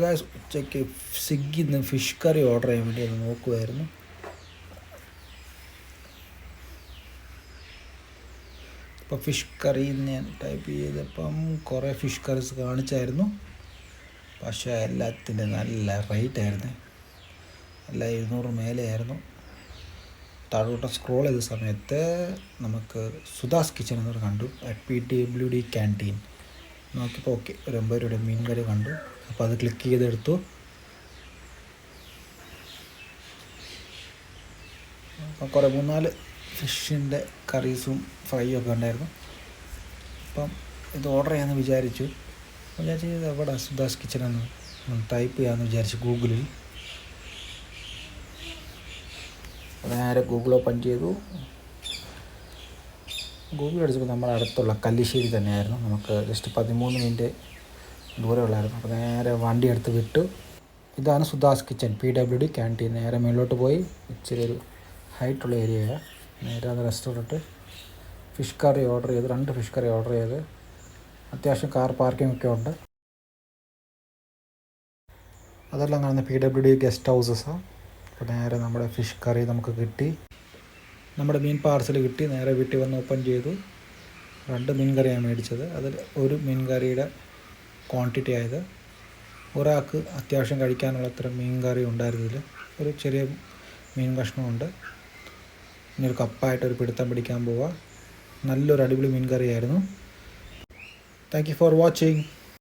Guys ഉച്ചയ്ക്ക് സ്വിഗ്ഗിയിൽ നിന്ന് ഫിഷ് കറി ഓർഡർ ചെയ്യാൻ വേണ്ടി ഒന്ന് നോക്കുമായിരുന്നു. ഇപ്പോൾ ഫിഷ് കറി ഞാൻ ടൈപ്പ് ചെയ്തപ്പം കുറേ ഫിഷ് കറീസ് കാണിച്ചായിരുന്നു. പക്ഷേ എല്ലാത്തിൻ്റെ നല്ല റേറ്റായിരുന്നു. എല്ലാം 200 മേലെയായിരുന്നു. താഴോട്ട് സ്ക്രോൾ ചെയ്ത സമയത്ത് നമുക്ക് സുധാസ് കിച്ചൺ എന്നൊരു കണ്ടു. PWD ക്യാൻറ്റീൻ നോക്കിയപ്പോൾ ഓക്കെ, ഒരു 80 രൂപയുടെ മീൻ കറി കണ്ടു. അപ്പോൾ അത് ക്ലിക്ക് ചെയ്തെടുത്തു. അപ്പം കുറേ 3-4 ഫിഷിൻ്റെ കറീസും ഫ്രൈയും ഒക്കെ ഉണ്ടായിരുന്നു. അപ്പം ഇത് ഓർഡർ ചെയ്യാമെന്ന് വിചാരിച്ചു. എവിടെ സുധാസ് കിച്ചൺ എന്ന് ടൈപ്പ് ചെയ്യാമെന്ന് വിചാരിച്ചു ഗൂഗിളിൽ. നേരെ ഗൂഗിൾ ഓപ്പൺ ചെയ്തു. ഗൂഗിൾ അടിച്ചപ്പോൾ നമ്മുടെ അടുത്തുള്ള കല്ലിശ്ശേരി തന്നെയായിരുന്നു. നമുക്ക് ജസ്റ്റ് 13 മിനിറ്റ് ദൂരമുള്ളായിരുന്നു. അപ്പോൾ നേരെ വണ്ടി എടുത്ത് വിട്ടു. ഇതാണ് സുധാസ് കിച്ചൺ PWD ക്യാൻറ്റീൻ. നേരെ മേലോട്ട് പോയി ഇച്ചിരി ഒരു ഹൈറ്റുള്ള ഏരിയയാണ്. നേരെ അത് റെസ്റ്റോറൻറ്റ്. ഫിഷ് കറി ഓർഡർ ചെയ്ത് 2 ഫിഷ് കറി ഓർഡർ ചെയ്ത് അത്യാവശ്യം കാർ പാർക്കിംഗ് ഒക്കെ ഉണ്ട്. അതെല്ലാം കാണുന്ന PWD ഗസ്റ്റ് ഹൗസസാണ്. അപ്പോൾ നേരെ നമ്മുടെ ഫിഷ് കറി നമുക്ക് കിട്ടി. നമ്മുടെ മീൻ പാർസൽ കിട്ടി. നേരെ വീട്ടിൽ വന്ന് ഓപ്പൺ ചെയ്തു. 2 മീൻ കറിയാണ് മേടിച്ചത്. അതിൽ ഒരു മീൻ കറിയുടെ ക്വാണ്ടിറ്റി ആയത്. ഒരാൾക്ക് അത്യാവശ്യം കഴിക്കാനുള്ള അത്ര മീൻ കറി ഉണ്ടായിരുന്നതിൽ ഒരു ചെറിയ മീൻ കഷ്ണമുണ്ട്. ഇനി ഒരു കപ്പായിട്ടൊരു പിടുത്തം പിടിക്കാൻ പോവുക. നല്ലൊരു അടിപൊളി മീൻ കറിയായിരുന്നു. Thank you for watching.